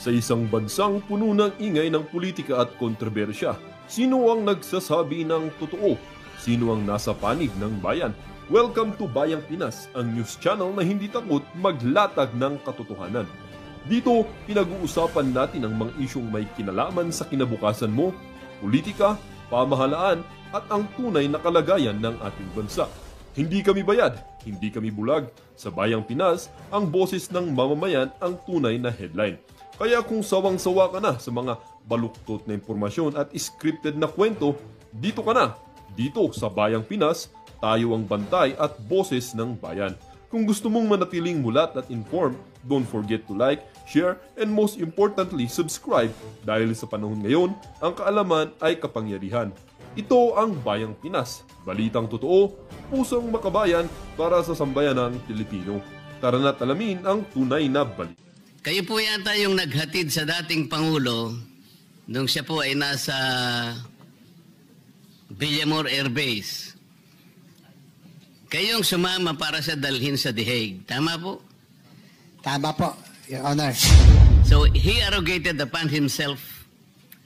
Sa isang bansang puno ng ingay ng politika at kontrobersya, sino ang nagsasabi ng totoo? Sino ang nasa panig ng bayan? Welcome to Bayang Pinas, ang news channel na hindi takot maglatag ng katotohanan. Dito, pinag-uusapan natin ang mga isyong may kinalaman sa kinabukasan mo, politika, pamahalaan, at ang tunay na kalagayan ng ating bansa. Hindi kami bayad, hindi kami bulag. Sa Bayang Pinas, ang boses ng mamamayan ang tunay na headline. Kaya kung sawang-sawa ka na sa mga baluktot na impormasyon at scripted na kwento, dito ka na. Dito sa Bayang Pinas, tayo ang bantay at boses ng bayan. Kung gusto mong manatiling mulat at informed, don't forget to like, share, and most importantly, subscribe dahil sa panahon ngayon, ang kaalaman ay kapangyarihan. Ito ang Bayang Pinas, balitang totoo, pusong makabayan para sa sambayanang Pilipino. Tara na't alamin ang tunay na balita. Kayo po yata yung naghatid sa dating Pangulo nung siya po ay nasa Villamor Air Base. Kayong sumama para sa dalhin sa The Hague. Tama po? Tama po, Your Honor. So he arrogated upon himself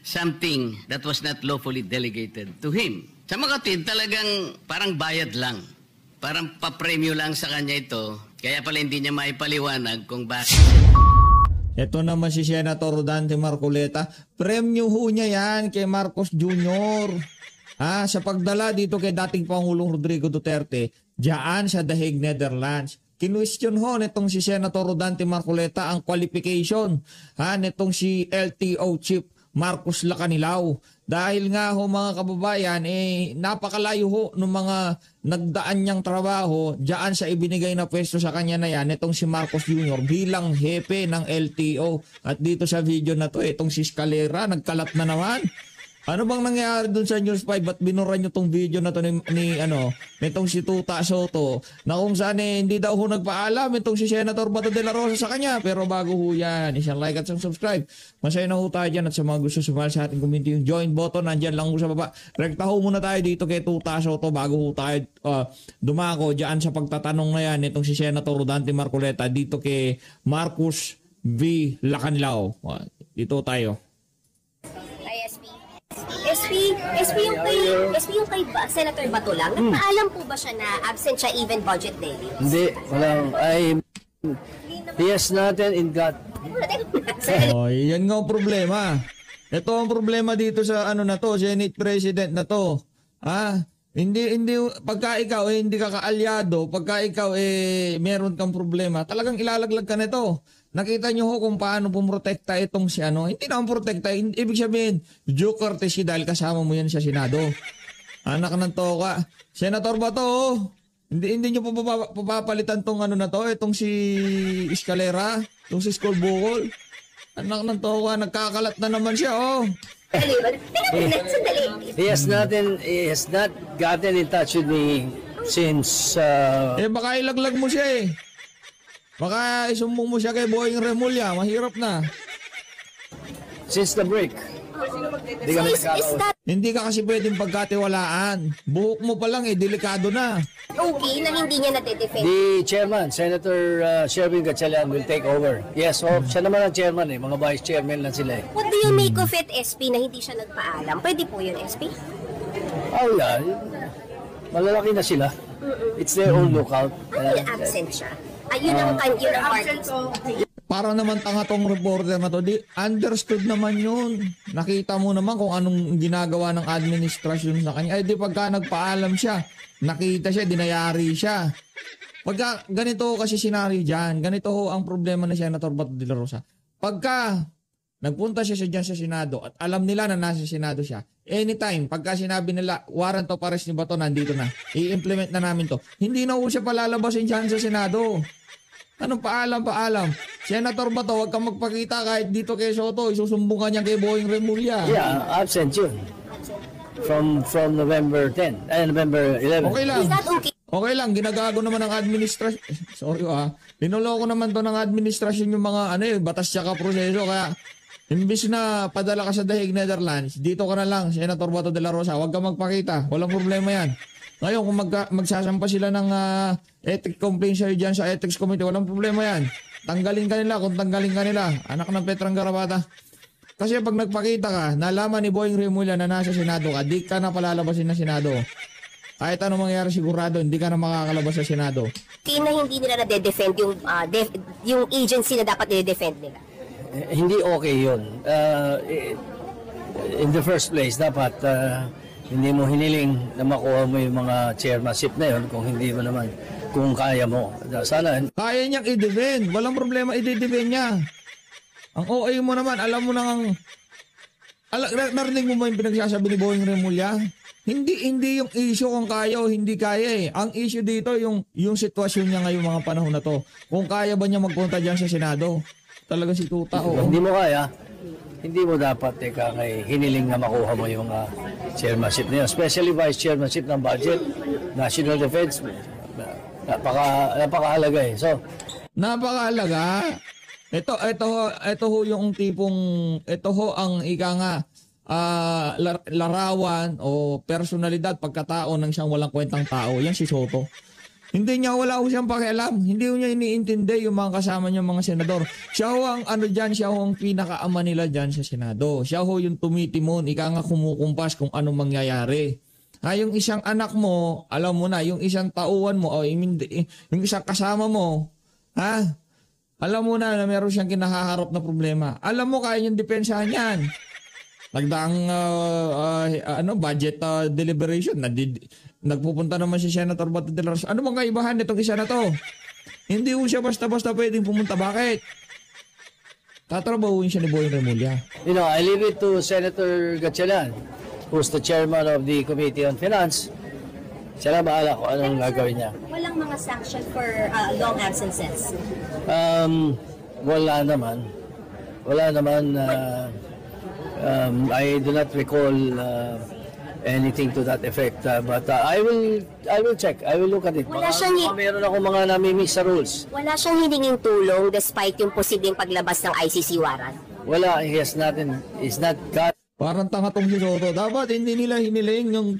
something that was not lawfully delegated to him. Sa mga kapatid, talagang parang bayad lang. Parang papremyo lang sa kanya ito. Kaya pala hindi niya maipaliwanag kung bakit. Ito naman si Senator Rodante Marcoleta. Premyo ho niya yan kay Marcos Jr. Sa pagdala dito kay dating Pangulong Rodrigo Duterte, diyan sa The Hague, Netherlands. Kinwestiyon ho nitong si Senator Rodante Marcoleta ang qualification nitong si LTO Chief Marcos Lacanilao. Dahil nga ho mga kababayan, napakalayo ho ng mga nagdaan niyang trabaho diyan sa ibinigay na pwesto sa kanya na yan, itong si Marcos Jr. bilang hepe ng LTO. At dito sa video na to, itong si Scalera, nagkalat na naman. Ano bang nangyari dun sa News 5? Ba't binura nyo tong video na to nitong si Tuta Soto na kung saan hindi daw ho nagpaalam itong si Senator Bato de la Rosa sa kanya. Pero bago ho yan, isang like at isang subscribe. Masaya na ho tayo dyan at sa mga gusto sumali sa ating community, yung join button nandyan lang ho sa baba. Rekta ho muna tayo dito kay Tuta Soto bago ho tayo dumako dyan sa pagtatanong na yan itong si Senator Rodante Marcoleta dito kay Marcos V. Lacanilao. Dito tayo. SP yung kay Senator Bato lang. Nagpaalam po ba siya na absent siya even budget daily? Hindi, walang. Yes natin in God. Yan nga ang problema. Ito ang problema dito sa na to, Senate President na to. Hindi pagka ikaw hindi ka kaalyado, pagka ikaw meron kang problema, talagang ilalaglag ka nito. Nakita niyo ho kung paano pumotekta itong si hindi naman protekta, ibig sabihin, due courtesy dahil kasama mo yan sa Senado. Anak ng toka. Senator Bato, hindi niyo papapalitan tong na to, itong si Scalera, itong si Skull Bukol. Anak ng toka, nagkakalat na naman siya, He has not gotten in touch with me since... baka ilaglag mo siya Baka isumbong mo siya kay Boying Remulla. Mahirap na. Since the break. Hindi ka kasi pwedeng pagkatiwalaan. Buhok mo pa lang delikado na. Okay na hindi niya natidefend. The chairman, Senator Sherwin Gatchalian will take over. Yes, siya naman ang chairman mga vice chairman lang sila What do you make of it, SP, na hindi siya nagpaalam? Pwede po yun, SP? Oh yeah, malalaki na sila. It's their own lookout. Absent siya. Yun ang party. Para naman tanga tong reporter na to. Understood naman yun. Nakita mo naman kung anong ginagawa ng administrasyon sa kanya. Di pagka nagpaalam siya, nakita siya, dinayari siya. Pagka ganito kasi senaryo dyan, ganito ho ang problema na Senator Bato de la Rosa. Pagka nagpunta siya dyan sa Senado at alam nila na nasa Senado siya, anytime, pagka sinabi nila, warrant of arrest ni Bato, nandito na. I-implement na namin to. Hindi na ho siya palalabasin dyan sa Senado. Anong paalam? Senator Bato, huwag kang magpakita kahit dito kay Soto. Isusumbong ka niya kay Boying Remulla. Yeah, absent yun. From November 10, November 11. Okay lang. Okay lang, ginagago naman ng administrasyon. Sorry Linuloko naman to ng administrasyon yung mga batas tsaka proseso. Kaya imbis na padala ka sa The Hague, Netherlands, dito ka na lang, Senator Bato de la Rosa. Huwag kang magpakita. Walang problema yan. Ngayon, kung magsasampa sila ng ethics complaint sa'yo dyan sa ethics committee, walang problema yan. Tanggalin ka nila kung tanggalin ka nila. Anak ng Petrang Garabata. Kasi pag nagpakita ka, nalaman ni Boying Remulla na nasa Senado ka, di ka na palalabasin na Senado. Kahit ano mangyari sigurado, hindi ka na makakalabas sa Senado. Na hindi nila na-defend yung agency na dapat nire-defend nila. Hindi okay yun. In the first place, dapat hindi mo hiniling na makuha mo yung mga chairmanship na yun kung hindi mo naman, kung kaya mo. Sana. Kaya niyang i-defend. Walang problema, i-defend niya. Ang OA mo naman, alam mo nang narinig mo ba yung pinagsasabi ni Boying Remulla? Hindi yung issue kung kaya o hindi kaya eh. Ang issue dito yung sitwasyon niya ngayong mga panahon na to. Kung kaya ba niya magpunta dyan sa Senado? Talaga si Tuta. Kung hindi mo kaya, hindi mo dapat hiniling na makuha mo yung chairmanship na yun. Especially vice chairmanship ng budget, national defense. Napakahalaga eh. So, napakahalaga. Ito ho yung tipong, ito ho ang ika nga, larawan o personalidad pagkatao ng siyang walang kwentang tao. Yan si Soto. Wala ho siyang pakialam. Hindi ho niya iniintindi yung mga kasama niya mga senador. Siya ho ang siya ho ang pinakaama nila dyan sa Senado. Siya ho yung tumitimon, ika nga kumukumpas kung anong mangyayari. Yung isang anak mo, alam mo na, yung isang tauhan mo, yung isang kasama mo, alam mo na meron siyang kinahaharap na problema. Alam mo, kaya niyang depensahan yan. Nagdaang budget deliberation, nagpupunta naman si Senator Bato de la Rosa. Ano bang kaibahan nitong isa na to? Hindi mo siya basta-basta pwedeng pumunta. Bakit? Tatrabahuin siya ni Boying Remulla. I leave it to Senator Gatchalian, who's the chairman of the Committee on Finance. Siya na bahala kung anong gagawin niya. Walang mga sanction for long absences? Wala naman. I do not recall anything to that effect. But I will check. I will look at it. Meron ako mga nami-miss sa rules. Wala siyang hiningin tulong despite yung posibleng paglabas ng ICC warrant? Wala. He has nothing. He's not got. Parang tanga tong si Soto. Dapat hindi nila hiniling yung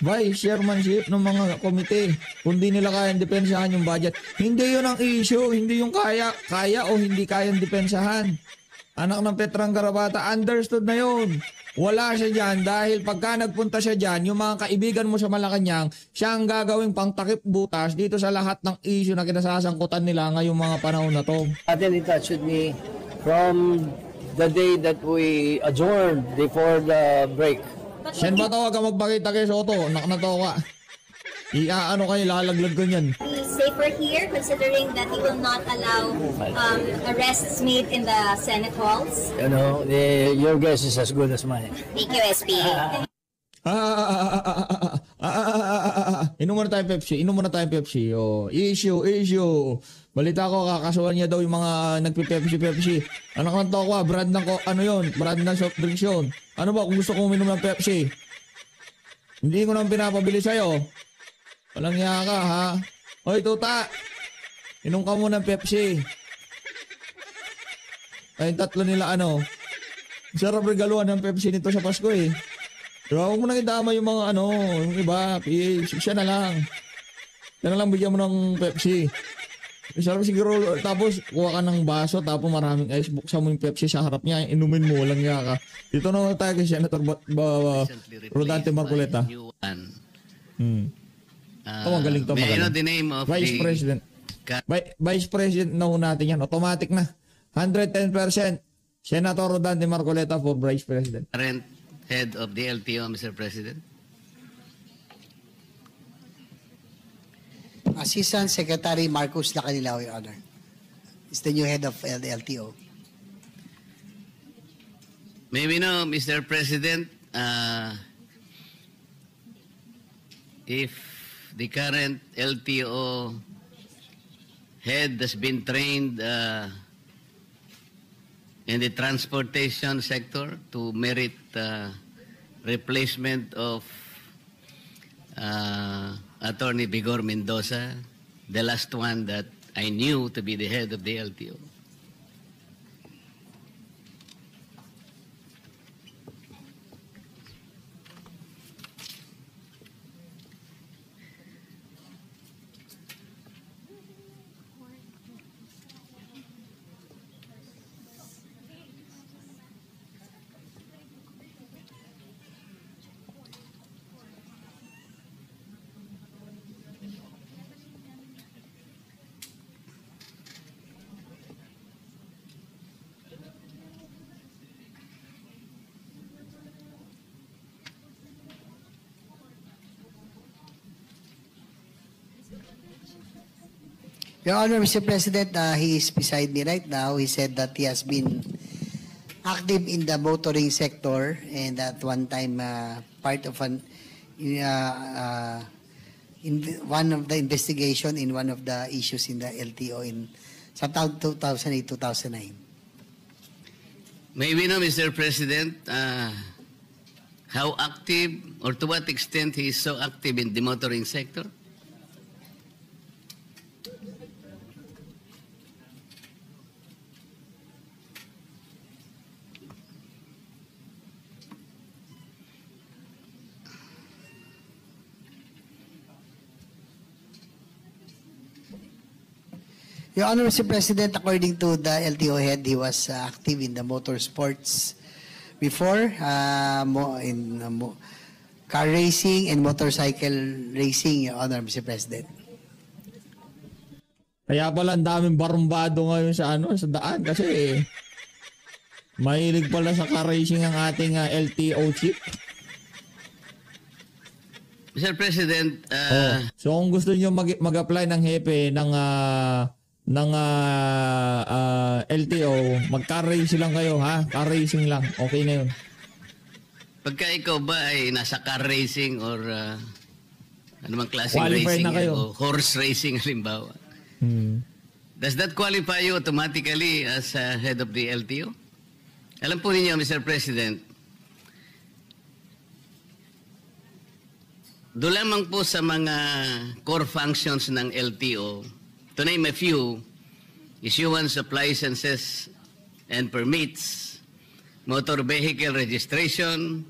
vice chairmanship ng mga komite. Kung di nila kayang depensahan yung budget. Hindi yun ang issue. Hindi yung kaya o hindi kayang depensahan. Anak ng Petrang Garabata, understood na yun. Wala siya dyan dahil pagka nagpunta siya dyan, yung mga kaibigan mo sa Malacanang, siya ang gagawing pangtakip butas dito sa lahat ng issue na kinasasangkutan nila ngayong mga panahon na to. Atin in touch with me from the day that we adjourned before the break. Sen ba tawag ka magpakita kay Soto? Naknatawa ka. Iaano kayo, lalaglag ko niyan. Safer here considering that he will not allow arrests made in the Senate halls? Your guess is as good as mine. Thank you, SP. Inom muna tayo Pepsi. Issue. Balita ko, kakasuhan niya daw yung mga nagpi-Pepsi. Anak ng tokwa, brand ng soft drinks yun. Ano ba, kung gusto kong uminom ng Pepsi? Hindi ko nang pinapabili sa'yo. Walang hiya ka, ha? Hoy, Tuta! Inom ka muna ng Pepsi. Ay, tatlo nila sarap regaluhan ng Pepsi nito sa Pasko eh. Diba, huwag mo nang idama yung mga yung iba, siya na lang. Siya na lang bigyan mo ng Pepsi. Sarap siguro, tapos kuha ka ng baso, tapos maraming ice, buksan mo yung Pepsi sa harap niya, inumin mo, walang hiya ka. Dito na tayo kay Senator Rodante Marcoleta. Magaling to, magaling. The name of Vice President. Vice President na ho natin yan. Automatic na. 110%. Senator Rodante Marcoleta for Vice President. Current head of the LTO, Mr. President. Assistant Secretary Marcos Lacanilao, Your Honor, is the new head of the LTO. May we know, Mr. President, if the current LTO head has been trained in the transportation sector to merit replacement of Attorney Bigor Mendoza, the last one that I knew to be the head of the LTO. Your Honor, Mr. President, he is beside me right now. He said that he has been active in the motoring sector and at one time part of in one of the investigation in one of the issues in the LTO in sa taong 2008-2009. May we know, Mr. President, how active or to what extent he is so active in the motoring sector? Your Honor, Mr. President, according to the LTO head, he was active in the motorsports before, car racing and motorcycle racing, Your Honor, Mr. President. Kaya pala ang daming barumbado ngayon sa sa daan kasi mahilig pala sa car racing ang ating LTO chief. Mr. President, So kung gusto niyo mag-apply ng hepe ng LTO, mag-car racing lang kayo, ha? Car racing lang. Okay na yun. pagka ikaw ba ay nasa car racing or anumang klaseng Qualified racing na kayo. o horse racing halimbawa, does that qualify you automatically as head of the LTO? Alam po ninyo, Mr. President, doon lamang po sa mga core functions ng LTO, to name a few, issuance of licenses and permits, motor vehicle registration,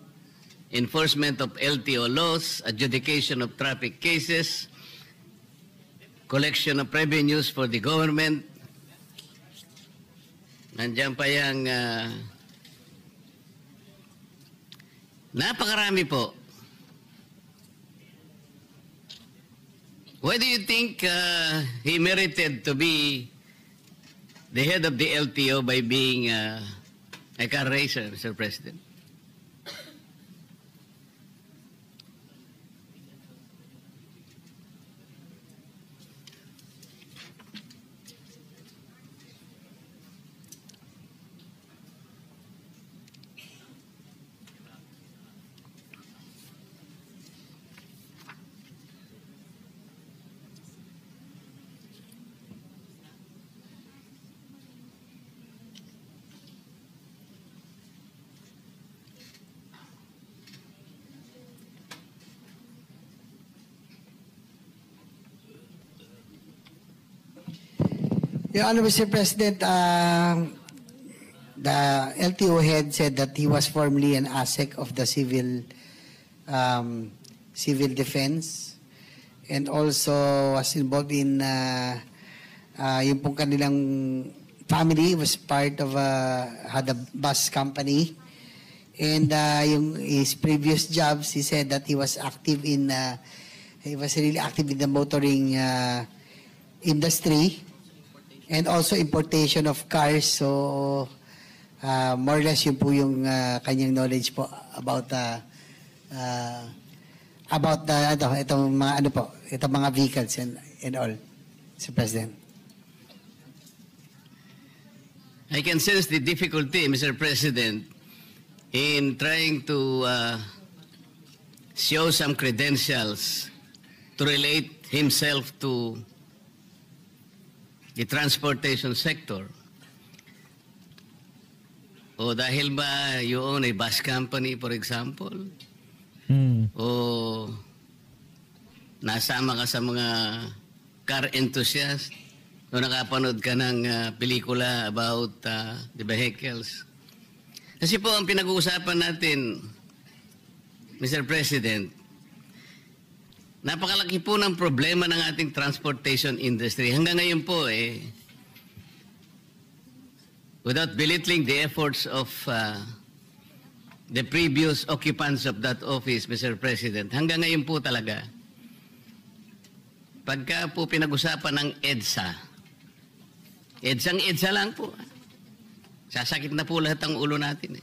enforcement of LTO laws, adjudication of traffic cases, collection of revenues for the government. Nandiyan pa yung napakarami po. Why do you think he merited to be the head of the LTO by being a car racer, Mr. President? Your Honor, Mr. President, the LTO head said that he was formerly an ASEC of the civil defense and also was involved in yung pong kanilang family was part of had a bus company, and his previous jobs, he said that he was really active in the motoring industry and also importation of cars. So more or less yun po yung kanyang knowledge po about itong mga vehicles and all, Mr. President. I can sense the difficulty, Mr. President, in trying to show some credentials to relate himself to the transportation sector. O dahil ba you own a bus company, for example? O nasama ka sa mga car enthusiast? O nakapanood ka ng pelikula about the vehicles? Kasi po ang pinag-uusapan natin, Mr. President, napakalaki po ng problema ng ating transportation industry. Hanggang ngayon po, without belittling the efforts of the previous occupants of that office, Mr. President, hanggang ngayon po talaga, pagka po pinag-usapan ng EDSA, EDSA lang po. Sasakit na po lahat ang ulo natin.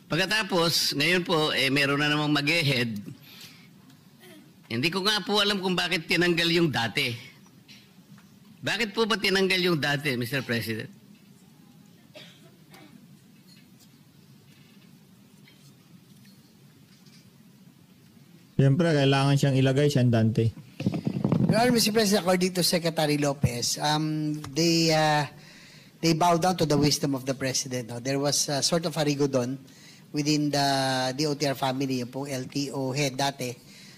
Pagkatapos, ngayon po, meron na namang mag-head. Hindi ko nga po alam kung bakit tinanggal yung dati. Bakit po ba tinanggal yung dati, Mr. President? Siyempre, kailangan siyang ilagay siyang Dante. Your Honor, Mr. President, according to Secretary Lopez, they bow down to the wisdom of the President. No? There was sort of a rigodon within the DOTR family, yung pong LTO head dati.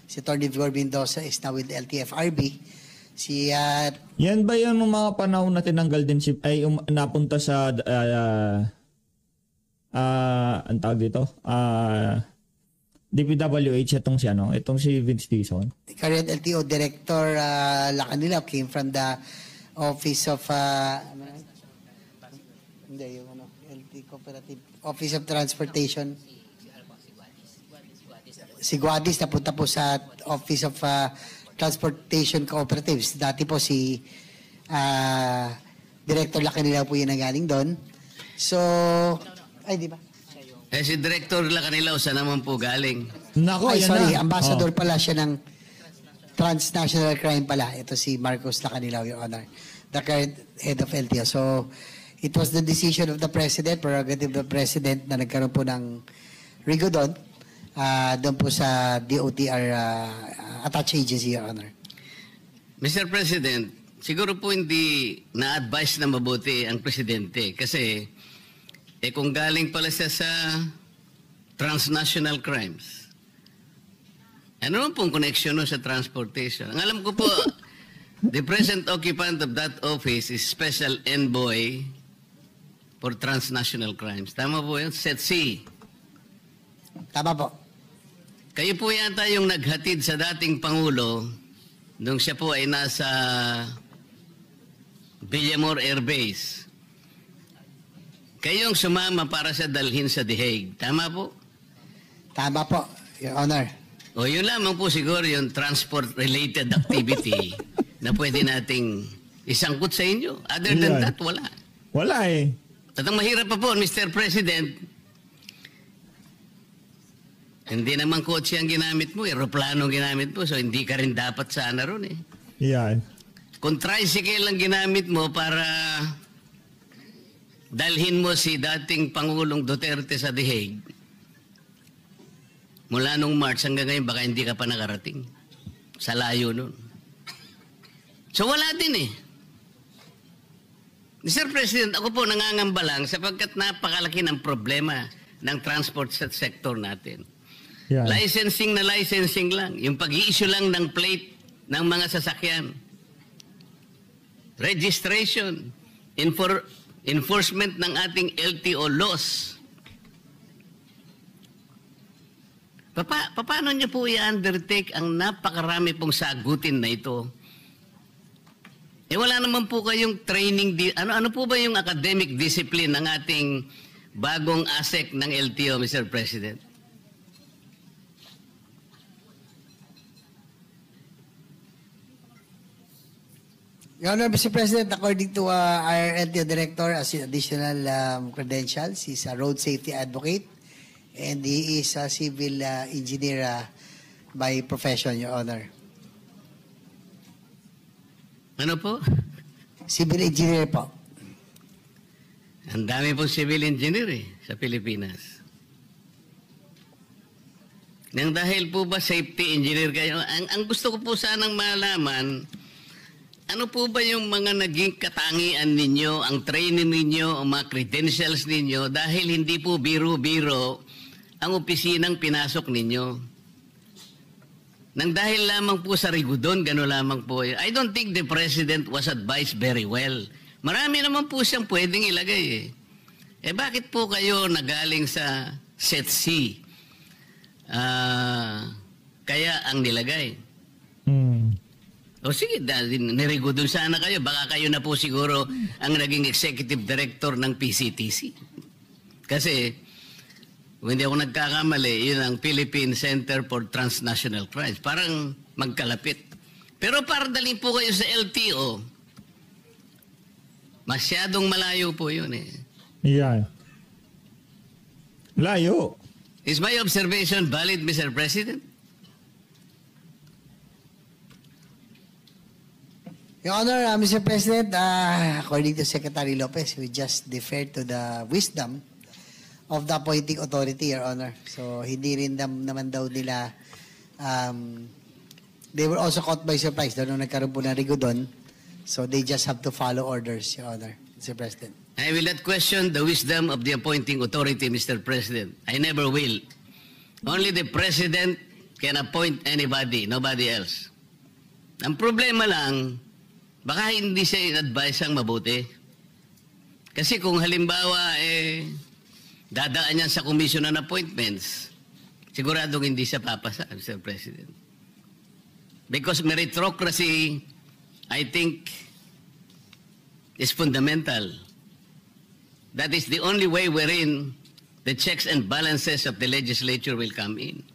Si Atty. Vigor Mendoza is now with LTFRB. Si Yan ba yung mga panahon na tinanggal din si napunta sa ang tawag dito? DPWH itong si Vince Dizon. The current LTO director Lacanilao came from the office of LT Cooperative Office of Transportation. Si Guadis napunta po sa Office of Transportation Cooperatives. Dati po si Director Lacanilao po yung nanggaling doon. So, ay di ba? Si Director Lacanilao, saan naman po galing? Nako, Ay, yan sorry, na. ambassador pala siya ng transnational crime pala. Ito si Marcos Lacanilao, Your Honor, the current head of LTO. So, it was the decision of the President, prerogative of the President na nagkaroon po ng rigodon doon po sa DOTR attached agency, Your Honor. Mr. President, siguro po hindi na-advise na mabuti ang Presidente kasi kung galing pala siya sa transnational crimes, ano naman pong connection no sa transportation? Ang alam ko po, the present occupant of that office is Special Envoy for Transnational Crimes. Tama po yun? SETC. Tama po. Kayo po yata yung naghatid sa dating Pangulo nung siya po ay nasa Villamor Air Base. Kayong sumama para sa dalhin sa The Hague. Tama po? Tama po, Your Honor. O yun lamang po siguro yung transport-related activity na pwede nating isangkot sa inyo. Other than that, wala. Wala eh. At ang mahirap pa po, Mr. President, hindi naman kotse ang ginamit mo, aeroplano ang ginamit mo, so hindi ka rin dapat sana ron eh. Yan. Kung tricycle ang ginamit mo para dalhin mo si dating Pangulong Duterte sa The Hague, mula nung March hanggang ngayon, baka hindi ka pa nakarating. Sa layo nun. So wala din eh. Mr. President, ako po nangangamba lang sapagkat napakalaki ng problema ng transport sector natin. Yan. Licensing na licensing lang. Yung pag-i-issue lang ng plate ng mga sasakyan. Registration. Enforcement ng ating LTO laws. Paano niyo po i-undertake ang napakarami pong sagutin na ito? Wala naman po kayong training. Ano po ba yung academic discipline ng ating bagong ASEC ng LTO, Mr. President? Your Honor, Mr. President, according to our LTO Director, as additional credentials, he's a road safety advocate and he is a civil engineer by profession, Your Honor. Ano po? Civil engineer po. Ang dami pong civil engineer sa Pilipinas. Nang dahil po ba safety engineer kayo, ang gusto ko po sanang malaman, ano po ba yung mga naging katangian ninyo, ang training ninyo, ang mga credentials ninyo, dahil hindi po biro-biro ang opisinang pinasok ninyo? Nang dahil lamang po sa rigudon, gano'n lamang po. I don't think the President was advised very well. Marami naman po siyang pwedeng ilagay bakit po kayo nagaling sa SETC? Kaya ang nilagay. O sige, nirigudon sana kayo. Baka kayo na po siguro ang naging executive director ng PCTC. Kasi, kung hindi ako nagkakamali, yun ang Philippine Center for Transnational Crimes. Parang magkalapit. Pero para dalhin po kayo sa LTO, masyadong malayo po yun Yan. Layo. Is my observation valid, Mr. President? Your Honor, Mr. President, according to Secretary Lopez, we just defer to the wisdom of the appointing authority, Your Honor. So, hindi rin naman daw nila, they were also caught by surprise nung nagkaroon po ng rigodon. So, they just have to follow orders, Your Honor, Mr. President. I will not question the wisdom of the appointing authority, Mr. President. I never will. Only the President can appoint anybody, nobody else. Ang problema lang, baka hindi siya in-advise ang mabuti. Kasi kung halimbawa, dadaan niya sa Commission on Appointments, siguradong hindi siya papasa, Mr. President. Because meritocracy, I think, is fundamental. That is the only way wherein the checks and balances of the legislature will come in.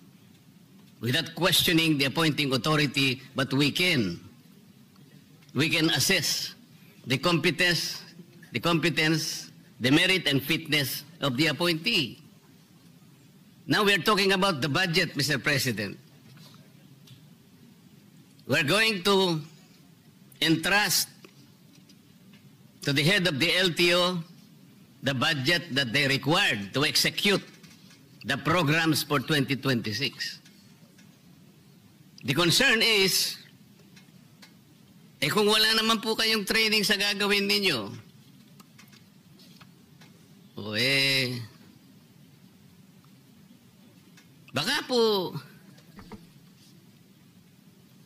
Without questioning the appointing authority, but we can assess the competence, the merit and fitness of the appointee. Now we're talking about the budget, Mr. President. We're going to entrust to the head of the LTO the budget that they required to execute the programs for 2026. The concern is, kung wala naman po kayong training sa gagawin ninyo, baka po,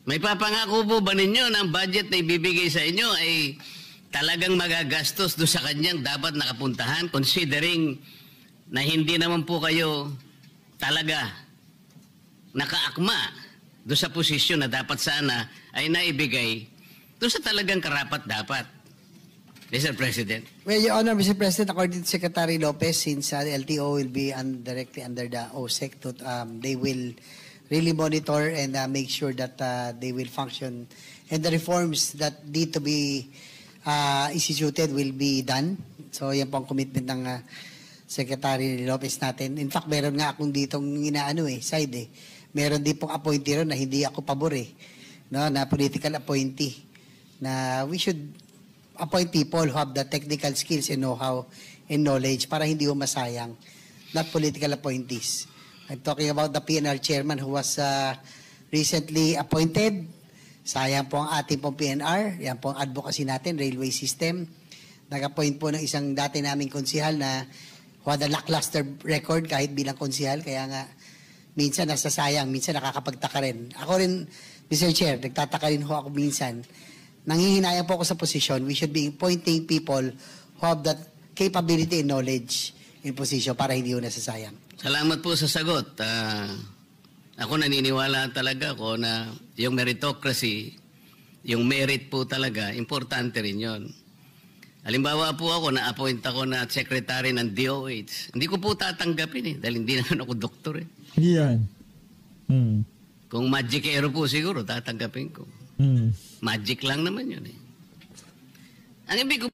may papangako po ba ninyo na ang budget na ibibigay sa inyo ay talagang magagastos doon sa kanyang dapat nakapuntahan, considering na hindi naman po kayo talaga nakaakma doon sa posisyon na dapat sana ay naibigay doon sa talagang karapat-dapat. Mr. President. Well, Your Honor, Mr. President, according to Secretary Lopez, since the LTO will be directly under the OSEC, they will really monitor and make sure that they will function and the reforms that need to be instituted will be done. So, yan po ang commitment ng Secretary Lopez natin. In fact, meron nga akong ditong side Meron din pong appointee ron na hindi ako pabor no, na political appointee. Na we should appoint people who have the technical skills and know-how and knowledge para hindi masayang, not political appointees. I'm talking about the PNR chairman who was recently appointed. Sayang po ang ating pong PNR. Yan po ang advocacy natin, railway system. Nag-appoint po ng isang dati naming konsihal na who had a lackluster record kahit bilang konsihal. Kaya nga, minsan nasasayang, minsan nakakapagtaka rin. Ako rin, Mr. Chair, nagtataka rin ho ako minsan. Nanghihinayang po ako sa posisyon, we should be appointing people who have that capability and knowledge in position para hindi ho nasasayang. Salamat po sa sagot. Ako naniniwala talaga ako na yung meritocracy, yung merit po talaga, importante rin yon. Halimbawa po ako, na-appoint ako na secretary ng DOH. Hindi ko po tatanggapin dahil hindi naman ako doktor Yan. Kung magicero po siguro, tatanggapin ko. Magic lang naman yun Ang ibig ko